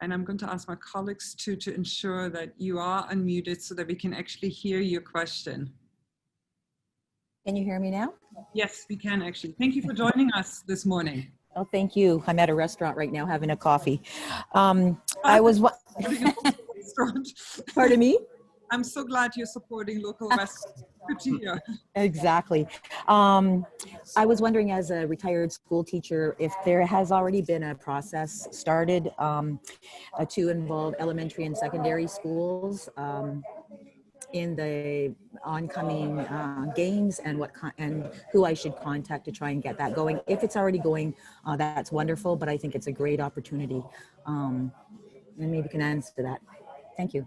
And I'm going to ask my colleagues to ensure that you are unmuted so that we can actually hear your question. Can you hear me now? Yes, we can actually. Thank you for joining us this morning. Oh, thank you. I'm at a restaurant right now having a coffee. I was, pardon me? I'm so glad you're supporting local restaurants. Good to hear. Exactly. I was wondering, as a retired school teacher, if there has already been a process started to involve elementary and secondary schools in the oncoming games, and and who I should contact to try and get that going. If it's already going, that's wonderful, but I think it's a great opportunity. And maybe you can answer that. Thank you.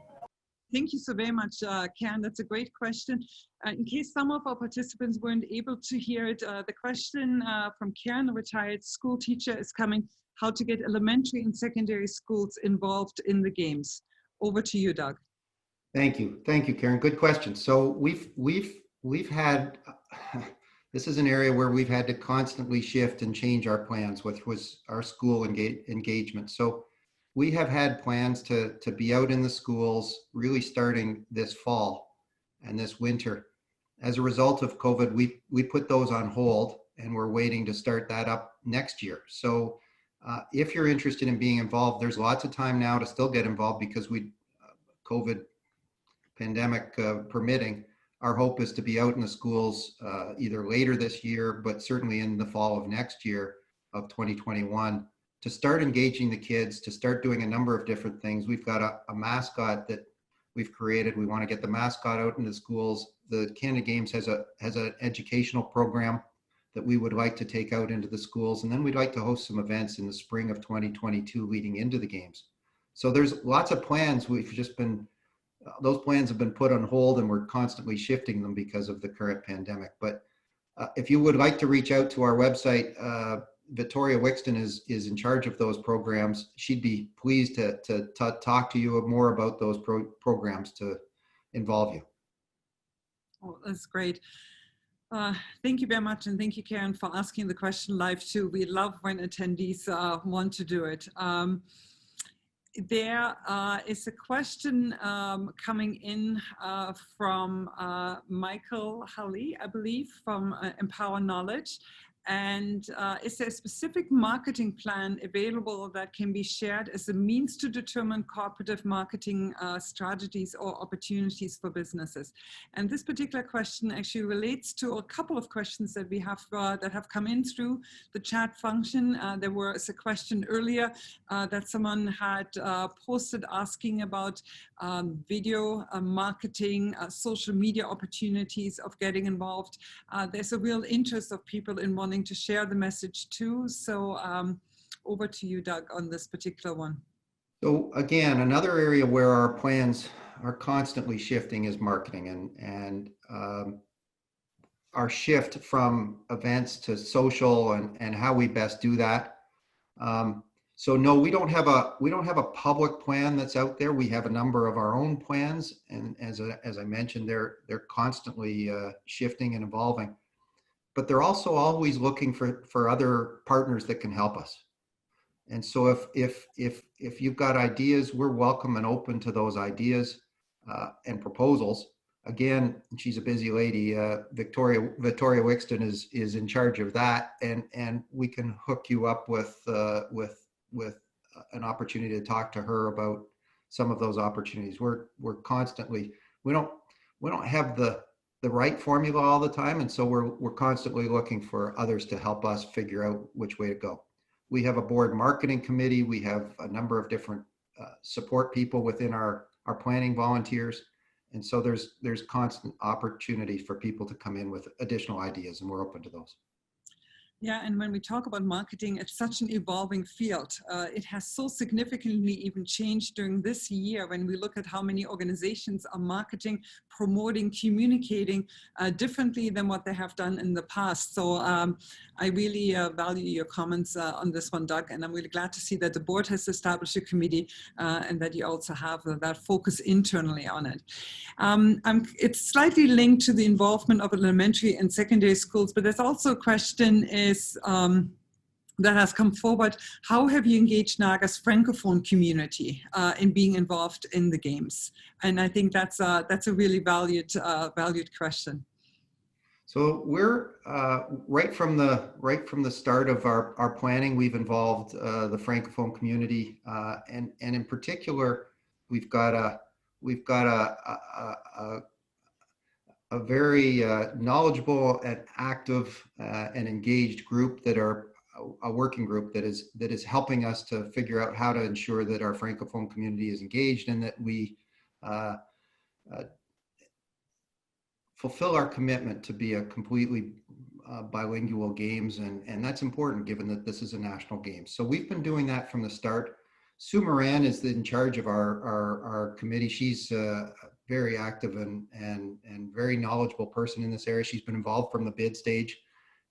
Thank you so very much, Karen. That's a great question. In case some of our participants weren't able to hear it, the question from Karen, a retired school teacher, is coming: how to get elementary and secondary schools involved in the games. Over to you, Doug. Thank you, Karen. Good question. So we've had this is an area where we've had to constantly shift and change our plans, which was our school engagement. So we have had plans to be out in the schools really starting this fall and this winter. As a result of COVID, we put those on hold, and we're waiting to start that up next year. So if you're interested in being involved, there's lots of time now to still get involved, because COVID pandemic permitting, our hope is to be out in the schools either later this year, but certainly in the fall of next year of 2021, to start engaging the kids, to start doing a number of different things. We've got a mascot that we've created. We want to get the mascot out in the schools. The Canada Games has an educational program that we would like to take out into the schools. And then we'd like to host some events in the spring of 2022 leading into the games. So there's lots of plans. Those plans have been put on hold, and we're constantly shifting them because of the current pandemic. But if you would like to reach out to our website, Victoria Wixton is in charge of those programs. She'd be pleased to talk to you more about those programs to involve you. Oh, that's great. Thank you very much, and thank you, Karen, for asking the question live too. We love when attendees want to do it. There is a question coming in from Michael Halley, I believe, from Empower Knowledge. And is there a specific marketing plan available that can be shared as a means to determine cooperative marketing strategies or opportunities for businesses? And this particular question actually relates to a couple of questions that we have that have come in through the chat function. There was a question earlier that someone had posted asking about video marketing, social media opportunities of getting involved. There's a real interest of people in wanting to share the message too. So over to you, Doug, on this particular one. So again, another area where our plans are constantly shifting is marketing, and our shift from events to social and how we best do that. So no, we don't have a public plan that's out there. We have a number of our own plans, and as I mentioned, they're constantly shifting and evolving. But they're also always looking for other partners that can help us. And so if you've got ideas, we're welcome and open to those ideas and proposals. Again, she's a busy lady. Victoria Wixton is in charge of that, and we can hook you up with an opportunity to talk to her about some of those opportunities. We're constantly, we don't have the right formula all the time, and so we're constantly looking for others to help us figure out which way to go. We have a board marketing committee. We have a number of different support people within our planning volunteers, and so there's constant opportunity for people to come in with additional ideas, and we're open to those. Yeah, and when we talk about marketing, it's such an evolving field. It has so significantly even changed during this year when we look at how many organizations are marketing, promoting, communicating differently than what they have done in the past. So I really value your comments on this one, Doug, and I'm really glad to see that the board has established a committee and that you also have that focus internally on it. It's slightly linked to the involvement of elementary and secondary schools, but there's also a question that has come forward. How have you engaged Niagara's Francophone community in being involved in the games? And I think that's a really valued question. So we're right from the start of our planning, we've involved the Francophone community, and in particular, we've got a very knowledgeable and active and engaged group that are a working group that is helping us to figure out how to ensure that our Francophone community is engaged and that we fulfill our commitment to be a completely bilingual games, and that's important given that this is a national game. So we've been doing that from the start. Sue Moran is in charge of our committee. She's very active and very knowledgeable person in this area. She's been involved from the bid stage.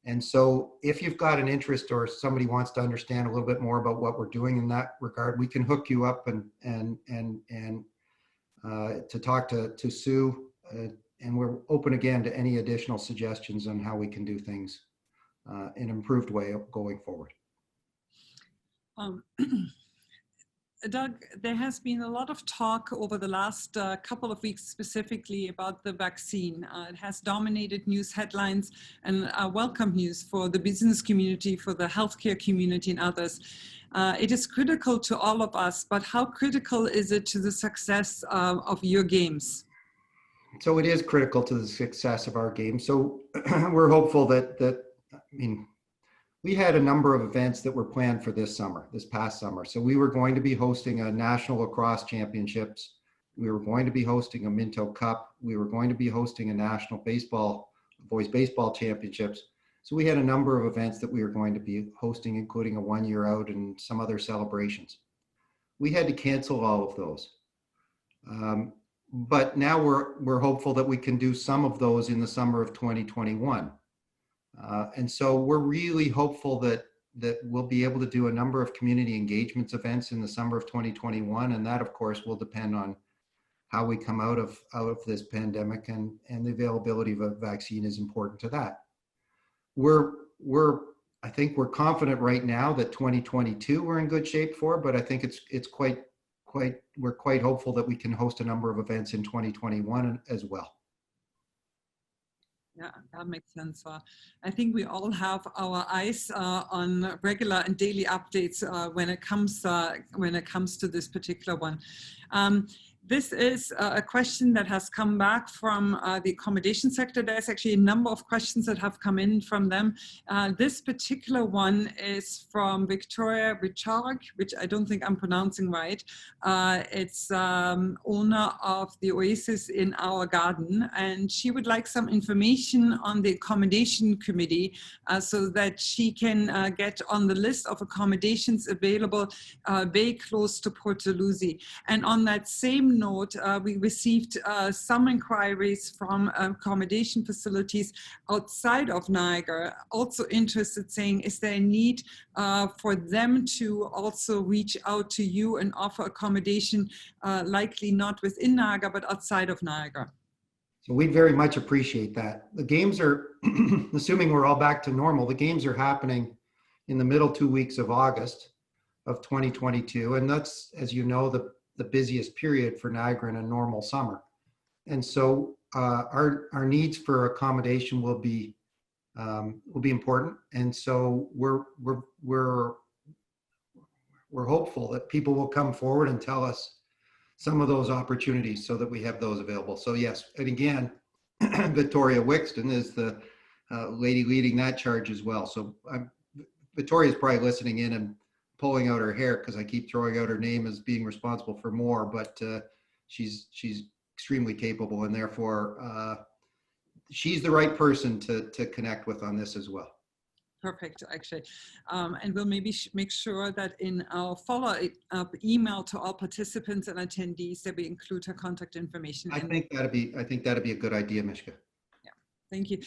And so if you've got an interest or somebody wants to understand a little bit more about what we're doing in that regard, we can hook you up and to talk to Sue. And we're open again to any additional suggestions on how we can do things in an improved way going forward. Doug, there has been a lot of talk over the last couple of weeks specifically about the vaccine. It has dominated news headlines and welcome news for the business community, for the healthcare community and others. It is critical to all of us, but how critical is it to the success of your games? So it is critical to the success of our game. So we're hopeful that we had a number of events that were planned for this past summer. So we were going to be hosting a national lacrosse championships. We were going to be hosting a Minto Cup. We were going to be hosting a national boys baseball championships. So we had a number of events that we were going to be hosting, including a 1 year out and some other celebrations. We had to cancel all of those. But now we're hopeful that we can do some of those in the summer of 2021. And so we're really hopeful that we'll be able to do a number of community engagements events in the summer of 2021. And that, of course, will depend on how we come out of this pandemic, and the availability of a vaccine is important to that. I think we're confident right now that 2022 we're in good shape for, but I think we're quite hopeful that we can host a number of events in 2021 as well. Yeah, that makes sense. I think we all have our eyes on regular and daily updates when it comes to this particular one. This is a question that has come back from the accommodation sector. There's actually a number of questions that have come in from them. This particular one is from Victoria Richard, which I don't think I'm pronouncing right. It's owner of the Oasis in our garden, and she would like some information on the accommodation committee so that she can get on the list of accommodations available very close to Port Dalhousie. And on that same note, we received some inquiries from accommodation facilities outside of Niagara, also interested, saying, is there a need for them to also reach out to you and offer accommodation, likely not within Niagara, but outside of Niagara? So we very much appreciate that. The games are, assuming we're all back to normal, the games are happening in the middle 2 weeks of August of 2022. And that's, as you know, the busiest period for Niagara in a normal summer. And so our needs for accommodation will be important. And so we're hopeful that people will come forward and tell us some of those opportunities so that we have those available. So yes, and again, Victoria Wixton is the lady leading that charge as well. So Victoria's probably listening in and pulling out her hair because I keep throwing out her name as being responsible for more, but she's extremely capable, and therefore she's the right person to connect with on this as well. Perfect, actually. And we'll maybe make sure that in our follow-up email to all participants and attendees that we include her contact information. I think that'd be a good idea, Mishka. Thank you.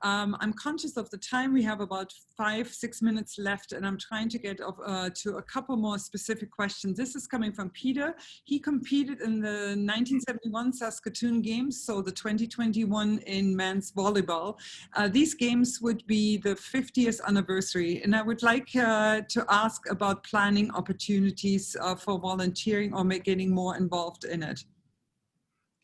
I'm conscious of the time. We have about 5-6 minutes left, and I'm trying to get to a couple more specific questions. This is coming from Peter. He competed in the 1971 Saskatoon Games, so the 2021 in men's volleyball. These games would be the 50th anniversary, and I would like to ask about planning opportunities for volunteering or getting more involved in it.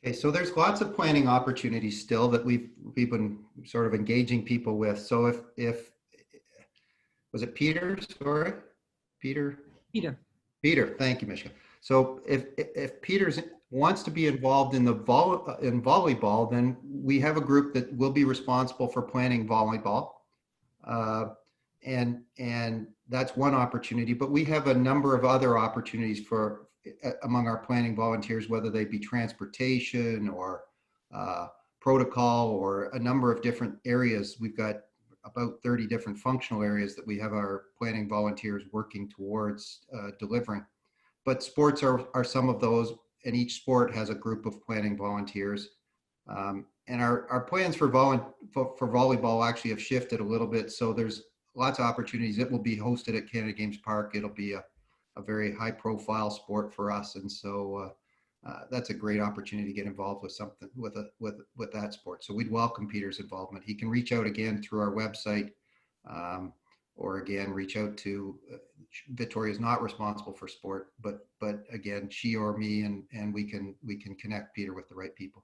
Okay, so there's lots of planning opportunities still that we've been sort of engaging people with. So if was it Peter? Sorry, Peter. Peter, thank you, Mishka. So if Peter wants to be involved in in volleyball, then we have a group that will be responsible for planning volleyball, and that's one opportunity. But we have a number of other opportunities among our planning volunteers, whether they be transportation or protocol or a number of different areas. We've got about 30 different functional areas that we have our planning volunteers working towards delivering. But sports are some of those, and each sport has a group of planning volunteers. And our plans for volleyball actually have shifted a little bit. So there's lots of opportunities. It will be hosted at Canada Games Park. It'll be a very high profile sport for us. And so that's a great opportunity to get involved with something with that sport. So we'd welcome Peter's involvement. He can reach out again through our website, or again, reach out to Victoria is not responsible for sport, but again, she or me, and we can connect Peter with the right people.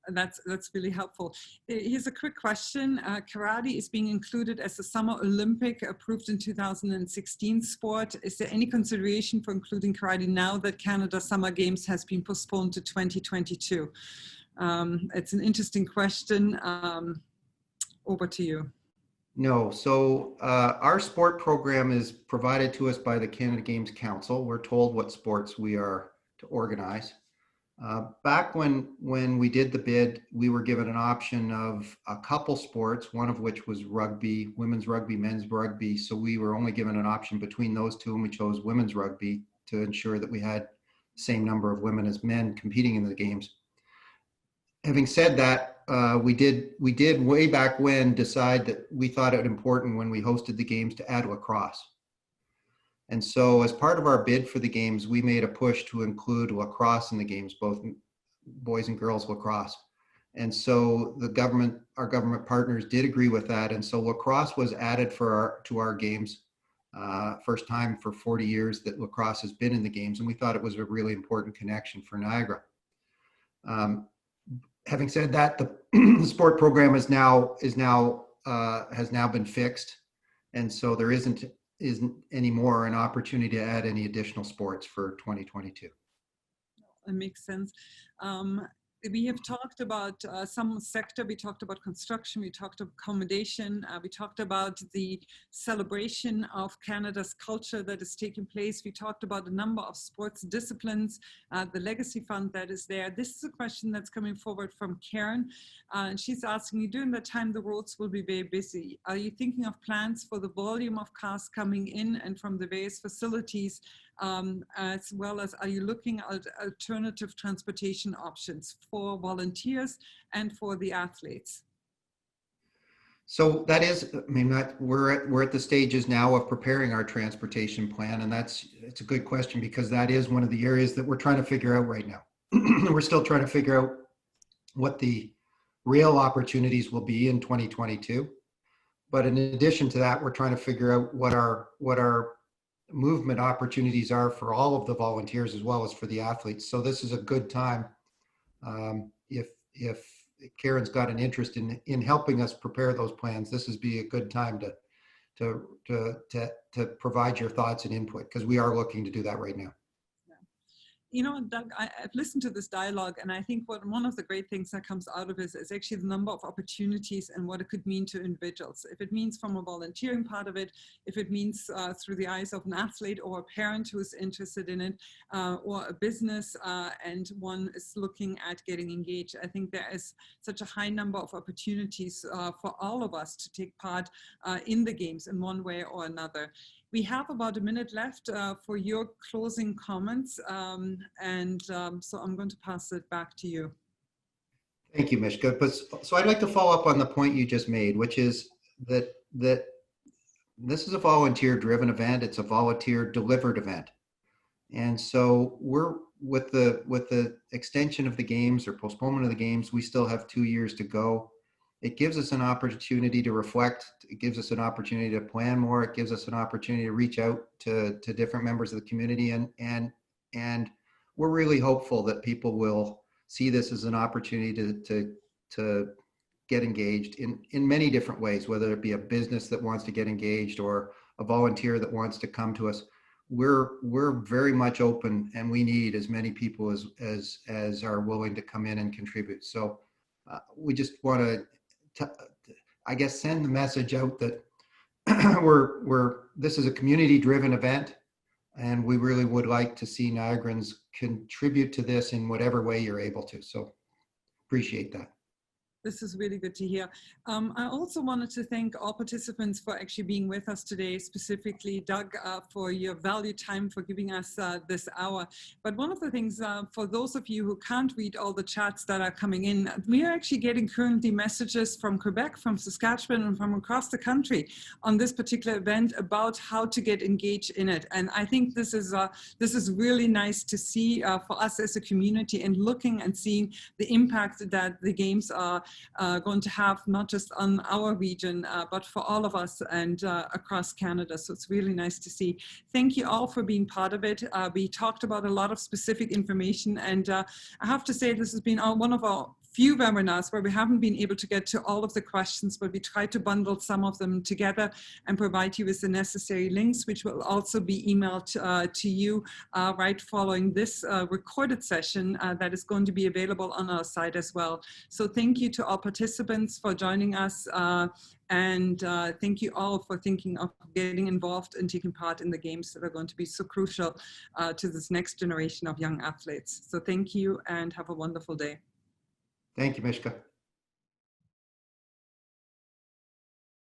That's really helpful. Here's a quick question. Karate is being included as a Summer Olympic approved in 2016 sport. Is there any consideration for including karate now that Canada Summer Games has been postponed to 2022? It's an interesting question. Over to you. No, so our sport program is provided to us by the Canada Games Council. We're told what sports we are to organize. Back when we did the bid, we were given an option of a couple sports, one of which was rugby, women's rugby, men's rugby. So we were only given an option between those two, and we chose women's rugby to ensure that we had the same number of women as men competing in the games. Having said that, we did way back when decide that we thought it important when we hosted the games to add lacrosse. And so as part of our bid for the games, we made a push to include lacrosse in the games, both boys and girls lacrosse. And so our government partners did agree with that. And so lacrosse was added to our games. First time for 40 years that lacrosse has been in the games. And we thought it was a really important connection for Niagara. Having said that, the sport program has now been fixed. And so there isn't anymore an opportunity to add any additional sports for 2022. That makes sense. We have talked about some sector. We talked about construction. We talked about accommodation. We talked about the celebration of Canada's culture that is taking place. We talked about a number of sports disciplines, the legacy fund that is there. This is a question that's coming forward from Karen. And she's asking you, during that time, the roads will be very busy. Are you thinking of plans for the volume of cars coming in and from the various facilities, as well as are you looking at alternative transportation options for volunteers and for the athletes? So that is, I mean, we're at the stages now of preparing our transportation plan, and it's a good question because that is one of the areas that we're trying to figure out right now. We're still trying to figure out what the real opportunities will be in 2022. But in addition to that, we're trying to figure out what our movement opportunities are for all of the volunteers as well as for the athletes. So this is a good time. If Karen's got an interest in helping us prepare those plans, this would be a good time to provide your thoughts and input, because we are looking to do that right now. you know, Doug, I've listened to this dialogue, and I think one of the great things that comes out of it is actually the number of opportunities and what it could mean to individuals. If it means from a volunteering part of it, if it means through the eyes of an athlete or a parent who is interested in it, or a business and one is looking at getting engaged, I think there is such a high number of opportunities for all of us to take part in the games in one way or another. We have about a minute left for your closing comments, so I'm going to pass it back to you. Thank you, Mishka. So I'd like to follow up on the point you just made, which is that this is a volunteer-driven event. It's a volunteer-delivered event, and so we're with the extension of the games or postponement of the games. We still have 2 years to go. It gives us an opportunity to reflect. It gives us an opportunity to plan more. It gives us an opportunity to reach out to different members of the community. And we're really hopeful that people will see this as an opportunity to get engaged in many different ways, whether it be a business that wants to get engaged or a volunteer that wants to come to us. We're very much open, and we need as many people as are willing to come in and contribute. So we just want to, I guess, send the message out that this is a community-driven event, and we really would like to see Niagarans contribute to this in whatever way you're able to. So appreciate that. This is really good to hear. I also wanted to thank all participants for actually being with us today, specifically Doug for your valued time for giving us this hour. But one of the things for those of you who can't read all the chats that are coming in, we are actually getting currently messages from Quebec, from Saskatchewan, and from across the country on this particular event about how to get engaged in it. And I think this is really nice to see for us as a community, and looking and seeing the impact that the games are going to have, not just on our region, but for all of us and across Canada. So it's really nice to see. Thank you all for being part of it. We talked about a lot of specific information, and I have to say this has been one of our few webinars where we haven't been able to get to all of the questions, but we tried to bundle some of them together and provide you with the necessary links, which will also be emailed to you right following this recorded session that is going to be available on our site as well. So thank you to all participants for joining us, and thank you all for thinking of getting involved and taking part in the games that are going to be so crucial to this next generation of young athletes. So thank you, and have a wonderful day. Thank you, Mishka.